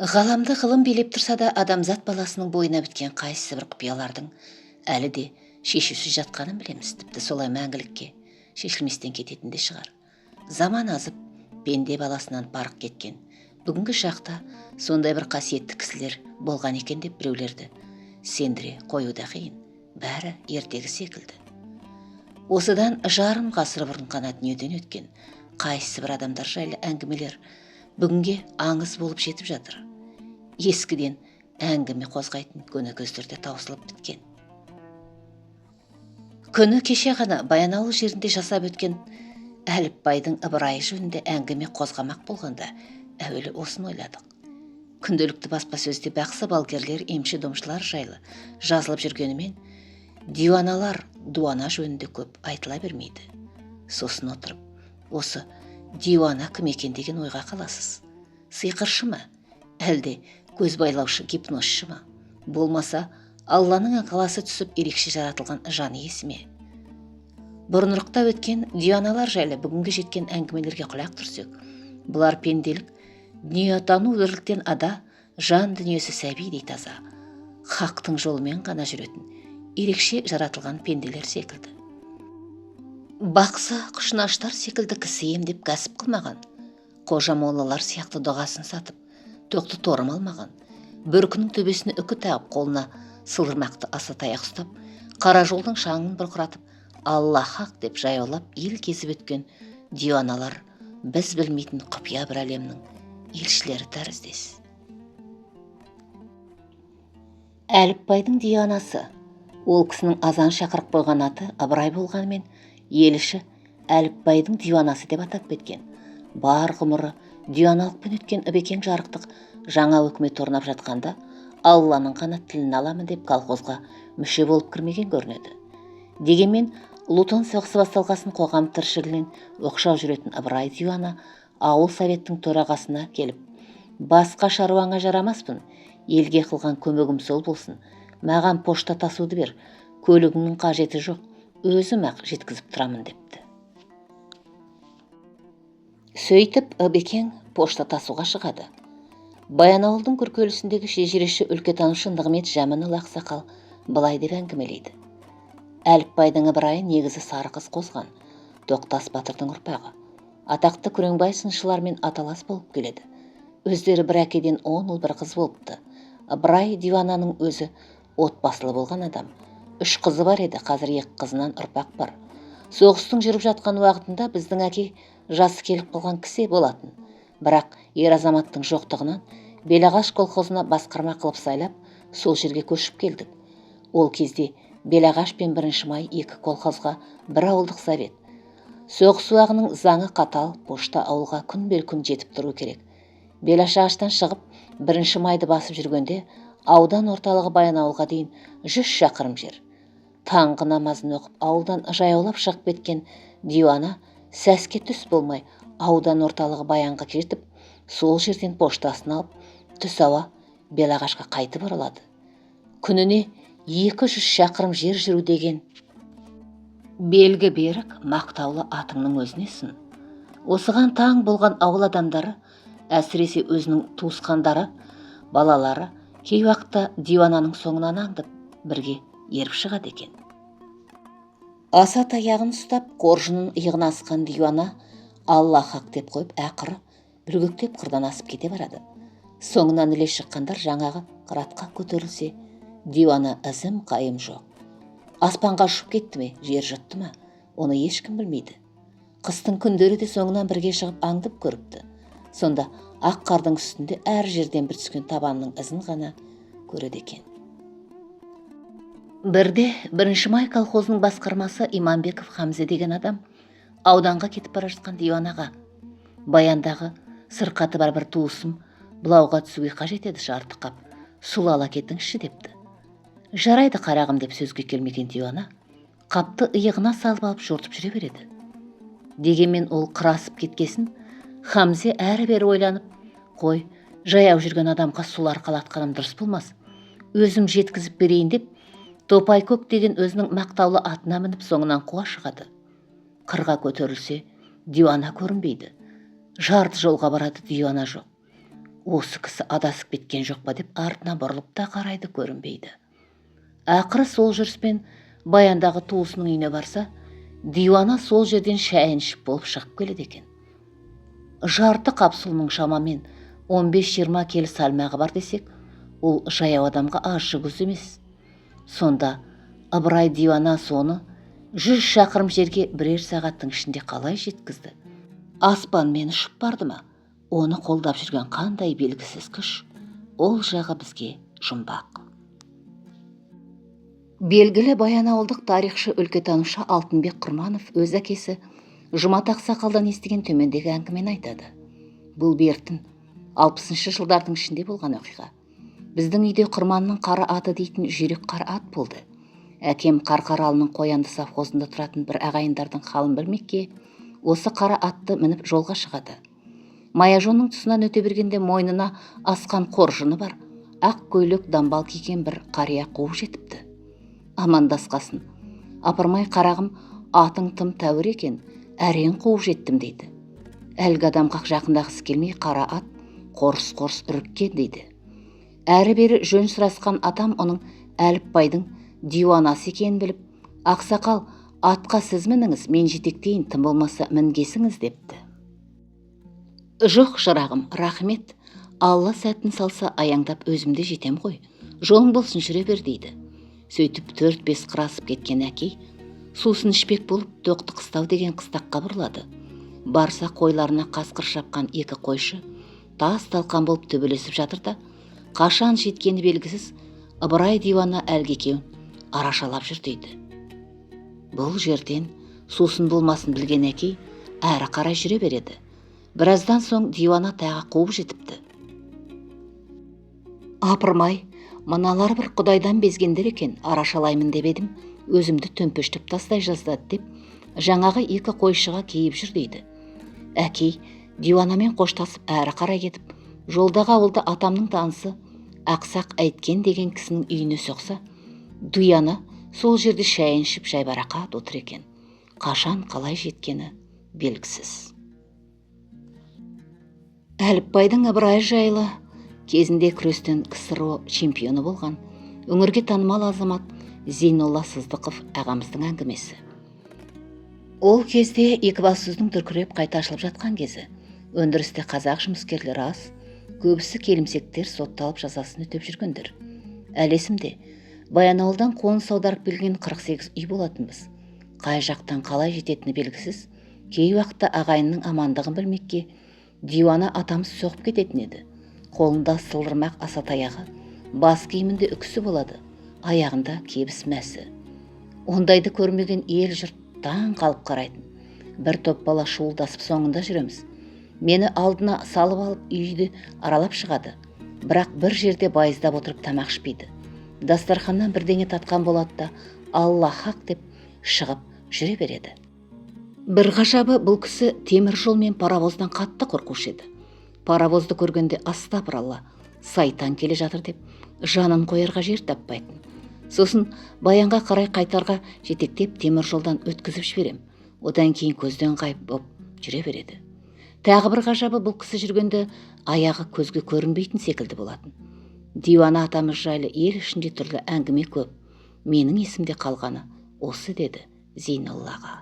Ғаламды ғылым билеп тұрса да, адамзат баласының бойына біткен қайсы бір құпиялардың әлі де шешусіз жатқанын білеміз. Тіпті солай мәңгілікке шешілместен кететін де шығар. Заман азып, пенде баласынан парық кеткен. Бүгінгі шақта сондай бір қасиетті кісілер болған екен деп біреулерді сендіре қою да қиын. Бәрі ертегі секілді. Осыдан жарым ғасыр бұрын ғана дүниеден өткен қайсы бір адамдар жайлы әңгімелер бүгінге аңыз болып жетіп жатыр. Ескіден әңгіме қозғайтын көнекөздерде таусылып біткен. Күні кеше ғана Баянауыл жерінде жасап өткен Әліпбайдың ыбырайы жөнінде әңгіме қозғамақ болғанда әуелі осыны ойладық. Күнделікті баспасөзде бақсы балгерлер, емші-домшылар жайлы жазылып жүргенімен, диуаналар дуана жөнінде көп айтыла бермейді. Сосын отырып, осы диуана кім екен деген ойға қаласыз. Сиқыршы ма? Әлде көз байлаушы гипнозшы ма? Болмаса, Алланың ықыласы түсіп ерекше жаратылған жан иесі ме? Бұрынырықта өткен диуаналар жайлы бүгінгі жеткен әңгімелерге құлақ түрсек, бұлар пенделік, дүниетану бірліктен ада, жан дүниесі сәбидей таза, хақтың жолымен ғана жүретін, ерекше жаратылған пенделер секілді. Бақсы, құшынаштар секілді кісі емдеп кәсіп қылмаған, қожа моллалар сияқты дұғасын сатып, тоқты торым алмаған, бөркінің төбесіне үкі тағып, қолына сылдырмақты аса таяқ ұстап, қара жолдың шаңын бұрқыратып, Алла хақ деп жаяулап ел кезіп өткен диуаналар біз білмейтін құпия бір әлемнің елшілері тәріздес. Әліпбайдың диуанасы. Ол кісінің азан шақырып қойған аты Ыбырай болғанымен, ел іші Әліпбайдың диуанасы деп атап кеткен. Бар ғұмыры диуаналықпен өткен ібекең жарықтық жаңа өкімет орнап жатқанда, Алланың ғана тілін аламын деп колхозға мүше болып кірмеген көрінеді. Дегенмен, Ұлы соғысы басталғасын қоғам тіршілігінен оқшау жүретін Ыбырай диуана ауыл советтің төрағасына келіп, басқа шаруаңа жарамаспын, елге қылған көмегім сол болсын, маған пошта тасуды бер, көлігіңнің қажеті жоқ, өзім ақ жеткізіп тұрамын депті. Сөйтіп ібекең пошта тасуға шығады. Баянауылдың күркелісіндегі шежіреші өлкетанушы Нығмет Жәмінұлы ақсақал былай деп әңгімелейді. Әліпбайдың ыбырайы негізі сары қыз қозған, Тоқтас батырдың ұрпағы. Атақты Күреңбай сыншылармен аталас болып келеді. Өздері бір әкеден 10 ұл бір қыз болыпты. Ыбырай диуананың өзі отбасылы болған адам. 3 қызы бар еді, қазір 2 қызынан ұрпақ бар. Соғыстың жүріп жатқан уақытында біздің әке жасы келіп қалған кісі болатын. Бірақ ер азаматтың жоқтығынан Белағаш колхозына басқарма қылып сайлап, сол жерге көшіп келдік. Ол кезде Белағаш пен 1 май 2 колхозға бір ауылдық совет. Соғыс уағының заңы қатал, пошта ауылға күн-бел-күн жетіп тұру керек. Белашағаштан шығып 1 майды басып жүргенде, аудан орталығы Баянауылға дейін 100 шақырым жер. Таңғы намазын оқып, ауылдан жаяулап шығып кеткен диуана сәске түс болмай, аудан орталығы Баянға кетіп, сол жерден поштасын алып, түс ауа Белағашқа қайтып оралады. Күніне 200 шақырым жер жүру деген белгі берік, мақтаулы атыңның өзіне сын. Осыған таң болған ауыл адамдары, әсіресе өзінің туысқандары, балалары кей уақытта диуананың соңынан аңдып, бірге еріп шығады екен. Аса таяғын ұстап, қоржынын иығына асқан диуана Алла хақ деп қойып, ақыры бүргектеп қырдан асып кете барады. Соңынан іле шыққандар жаңағы қыратқа көтерілсе, диуана ізім қайым жоқ. Аспанға ұшып кетті ме, жер жұтты ма, оны ешкім білмейді. Қыстың күндері де соңынан бірге шығып аңдып көріпті. Сонда ақ қардың үстінде әр жерден бір түскен табанның ізін ғана көреді екен. Бірде 1 май колхозының басқармасы Иманбеков Хамзе деген адам ауданға кетіп бара жатқан диуанаға: Баяндағы сырқаты бар бір туысым бұлауға түсуге қажет еді, жарты қап сулы ала кетіңізші депті. Жарайды қарағым деп сөзге келмеген диуана қапты иығына салып алып жортып жүре береді. Дегенмен ол қырасып кеткесін Хамзе әрі-бері ойланып, қой, жаяу жүрген адамға сулар қалатқаным дұрыс болмас, өзім жеткізіп берейін деп, Топайкөк деген өзінің мақтаулы атына мініп соңынан қуа шығады. Қырға көтерілсе, диуана көрінбейді. Жарты жолға барады, диуана жоқ. Осы кісі адасып кеткен жоқ па деп артына бұрылып та қарайды, көрінбейді. Ақыры сол жүріспен баяндағы туысының үйіне барса, диуана сол жерден шайын ішіп болып шығып келеді екен. Жарты қапсулының шамамен 15-20 келі салмағы бар десек, ол жаяу адамға аз жүгіз емес. Сонда Ыбырай диуана соны 100 шақырым жерге бірер сағаттың ішінде қалай жеткізді? Аспанмен ұшып барды ма? Оны қолдап жүрген қандай белгісіз күш? Ол жағы бізге жұмбақ. Белгілі баянауылдық тарихшы өлкетанушы Алтынбек Құрманов өз әкесі Жұмат Ақсақалдан естіген төмендегі әңгімені айтады. Бұл бертін 60-шы жылдардың ішінде болған оқиға. Біздің үйде Құрманның қара аты дейтін жүйрік қара ат болды. Әкем Қарқаралының Қоянды совхозында тұратын бір ағайындардың халын білмекке осы қара атты мініп жолға шығады. Маяжонның тұсынан өте бергенде мойнына асқан қоржыны бар, ақ көйлек дамбал киген бір қария қуып жетіпті. Амандасқасын, апырмай қарағым, атың тым тәуір екен, әрең қуып жеттім дейді. Әлгі адамға жақындағысы келмей қара ат қорыс-қорыс үріккен дейді. Әрі-бері жөн сұрасқан атам оның Әліпбайдың диуанасы екенін біліп, ақсақал, атқа сіз мініңіз, мен жетектейін, тым болмаса мінгесіңіз депті. Жоқ шырағым, рахмет, Алла сәтін салса аяңдап өзімде жетем ғой, жолың болсын жүре бер дейді. Сөйтіп 4-5 қырасып кеткен әкей сусын ішпек болып Тоқты қыстау деген қыстаққа бұрылады. Барса қойларына қасқыр шапқан 2 қойшы тас талқан болып төбелесіп жатыр да, қашан жеткені белгісіз Ыбырай диуана әлгі екеуін арашалап жүр дейді. Бұл жерден сусын болмасын білген әкей әрі қарай жүре береді. Біраздан соң диуана тағы қуып жетіпті. Апырмай, мыналар бір құдайдан безгендер екен, арашалаймын деп едім, өзімді төмпештіп тастай жаздады деп, жаңағы 2 қойшыға кейіп жүр дейді. Әкей диуанамен қоштасып әрі қарай кетіп, жолдағы ауылда атамның танысы Ақсақ Әйткен деген кісінің үйіне соқса, Дуяна сол жерде шайын ішіп жайбарақат отыр екен. Қашан қалай жеткені белгісіз. Әліпбайдың Ыбырай жайлы кезінде күрестен КСРО чемпионы болған өңірге танымал азамат Зейнолла Сыздықов ағамыздың әңгімесі. Ол кезде Екібастұздың дүркіреп қайта ашылып жатқан кезі. Өндірісте қазақ жұмыскерлері аз, көбісі келімсектер сотталып жазасын өтеп жүргендер. Әлесімде Баянауылдан қоныс аударып келген 48 үй болатынбыз. Қай жақтан қалай жететіні белгісіз, кей уақытта ағайынның амандығын білмекке диуана атамыз соғып кететін еді. Қолында сылдырмақ асатаяғы, бас киімінде үкісі болады, аяғында кебіс мәсі. Ондайды көрмеген ел жұрт таң қалып қарайтын. Бір топ бала шуылдасып соңында жүреміз. Мені алдына салып алып үйді аралап шығады. Бірақ бір жерде байыздап отырып тамақ ішпейді. Дастарханнан бірдеңе татқан болады да, Алла хақ деп шығып жүре береді. Бір ғажабы, бұл кісі темір жол мен паровоздан қатты қорқушы еді. Паровозды көргенде астапыралла, сайтан келе жатыр деп жанын қоярға жер таппайтын. Сосын Баянға қарай қайтарға жетектеп темір жолдан өткізіп жіберем. Одан кейін көзден ғайып боп жүре береді. Тағы бір ғажабы, бұл кісі жүргенде аяғы көзге көрінбейтін секілді болатын. Диуана атамыз жайлы ел ішінде түрлі әңгіме көп. Менің есімде қалғаны осы деді Зейноллаға.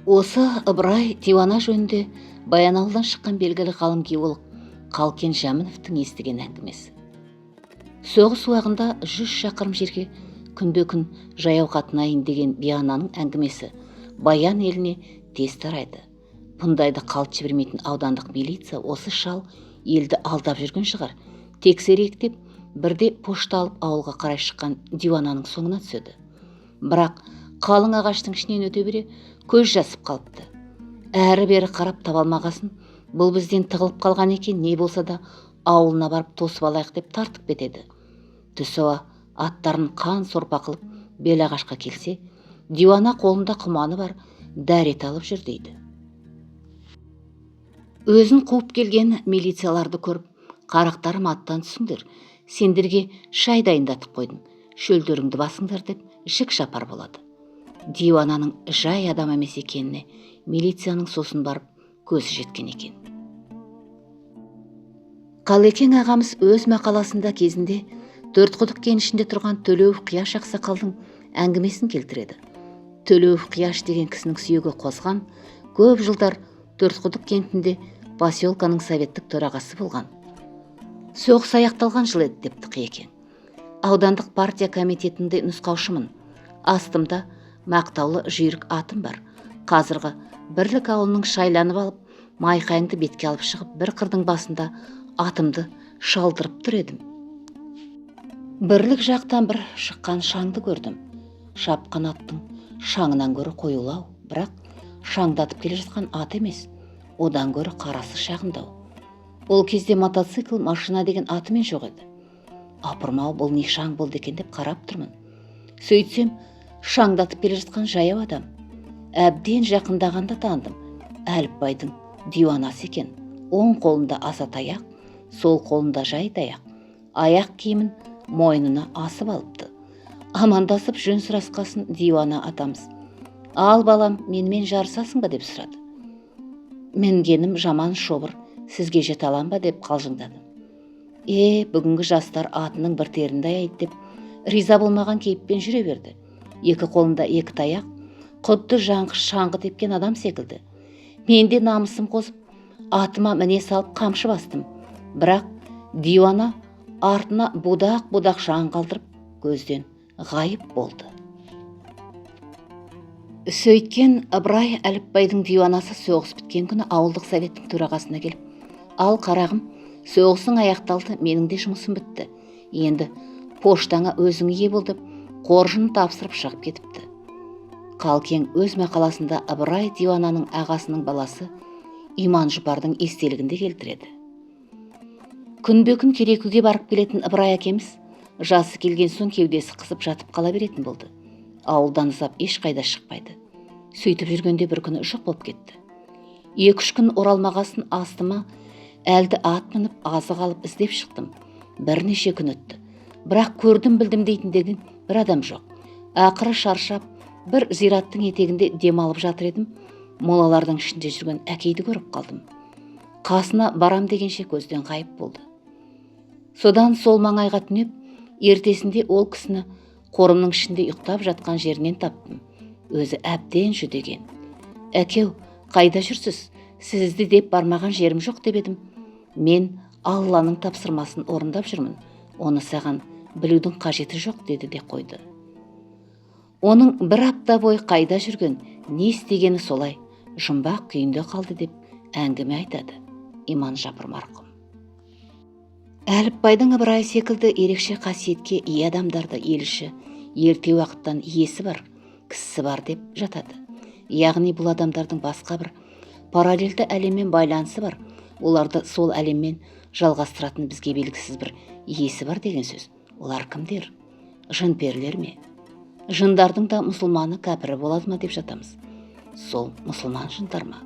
Осы Ыбырай диуана жөнінде Баянауылдан шыққан белгілі ғалым геолог Қалкен Жәміновтің естіген әңгімесі. Соғыс уағында 100 шақырым жерге күнде-күн жаяу қатынайын деген Биянаның әңгімесі Баян еліне тез тарайды. Бұндайды қалт жібермейтін аудандық милиция осы шал елді алдап жүрген шығар. Тексерейік деп бірде пошта алып ауылға қарай шыққан диуананың соңына түседі. Бірақ қалың ағаштың ішінен өте бере көз жасып қалыпты. Әрі-бері қарап таба алмағасын, бұл бізден тығылып қалған екен, не болса да ауылына барып тосып алайық деп тартып кетеді. Түс ауа аттарын қан сорпа қылып бел ағашқа келсе, диуана қолында құманы бар дәрет алып жүр дейді. Өзін қуып келген милицияларды көріп, қарақтарым аттан түсіңдер, сендерге шай дайындатып қойдым, шөлдеріңді басыңдар деп жік шапар болады. Диуананың жай адам емес екеніне милицияның сосын барып көзі жеткен екен. Қалекең ағамыз өз мақаласында кезінде Төртқұдық кенішінде тұрған Төлеуов Қияш ақсақалдың әңгімесін келтіреді. Төлеуов Қияш деген кісінің сүйегі қозған, көп жылдар Төртқұдық кентінде поселканың советтік төрағасы болған. Соғыс аяқталған жыл еді, депті Қиекең. Аудандық партия комитетінде нұсқаушымын. Астымда мақтаулы жүйрік атым бар. Қазіргі Бірлік ауылының шайланып алып, майқайыңды бетке алып шығып, бір қырдың басында атымды шалдырып тұр едім. Бірлік жақтан бір шыққан шаңды көрдім. Шапқан аттың шаңынан гөрі қоюлау, бірақ шаңдатып келе жатқан ат емес, одан гөрі қарасы шағындау. Ол кезде мотоцикл, машина деген атымен жоқ еді. Апырмау, бұл не шаң болды екен деп қарап тұрмын. Сөйтсем, шаңдатып келе жатқан жаяу адам. Әбден жақындағанда таныдым. Әліпбайдың диуанасы екен. Оң қолында аса таяқ, сол қолында жай таяқ. Аяқ киімін мойнына асып алыпты. Амандасып жөн сұрасқасын диуана атамыз. Ал балам, менімен жарысасың ба деп сұрады. Мінгенім жаман шобыр, сізге жете алам ба деп қалжыңдадым. Бүгінгі жастар атының бір терінде аяйды деп риза болмаған кейіппен жүре берді. Екі қолында екі таяқ, құдды шаңғы тепкен адам секілді. Мен де намысым қосып, атыма міне салып қамшы бастым. Бірақ диуана артына будақ-будақ шаң қалдырып, көзден ғайып болды. Сөйткен Ыбырай Әліпбайдың диуанасы соғыс біткен күні ауылдық советтің төрағасына келіп, ал қарағым, соғысың аяқталды, менің де жұмысым бітті. Енді поштаңа өзің ие бол деп, қоржын тапсырып шығып кетіпті. Қалкең өз мақаласында Ыбырай диуананың ағасының баласы Иман Жұпардың естелігінде келтіреді. Күнбе-күн керекуге барып келетін Ыбырай әкеміз жасы келген соң кеудесі қысып жатып қала беретін болды. Ауылдан ұзап ешқайда шықпайды. Сөйтіп жүргенде бір күні жоқ болып кетті. 2-3 күн оралмағасын астыма әлді ат мініп азық алып іздеп шықтым. Бірнеше күн өтті. Бірақ көрдім білдім дейтіндеген бір адам жоқ. Ақыры шаршап, бір зираттың етегінде дем алып жатыр едім. Молалардың ішінде жүрген әкейді көріп қалдым. Қасына барам дегенше көзден ғайып болды. Содан сол маңайға түнеп, ертесінде ол кісіні қорымның ішінде ұйықтап жатқан жерінен таптым. Өзі әбден жүдеген. Әкеу, қайда жүрсіз? Сізді деп бармаған жерім жоқ деп едім. Мен Алланың тапсырмасын орындап жүрмін. Оны саған білудің қажеті жоқ, деді де қойды. Оның бір апта бойы қайда жүрген, не істегені солай, жұмбақ күйінде қалды деп әңгіме айтады Иман Жапыр марқұм. Әліпбайдың Ыбырай секілді ерекше қасиетке ие адамдарды ел іші ерте уақыттан иесі бар, кісісі бар деп жатады. Яғни бұл адамдардың басқа бір параллельді әлеммен байланысы бар, оларды сол әлеммен жалғастыратын бізге белгісіз бір иесі бар деген сөз. Олар кімдер? Жын-перілер ме? Жындардың да мұсылманы кәпірі болады ма деп жатамыз. Сол мұсылман жындар ма?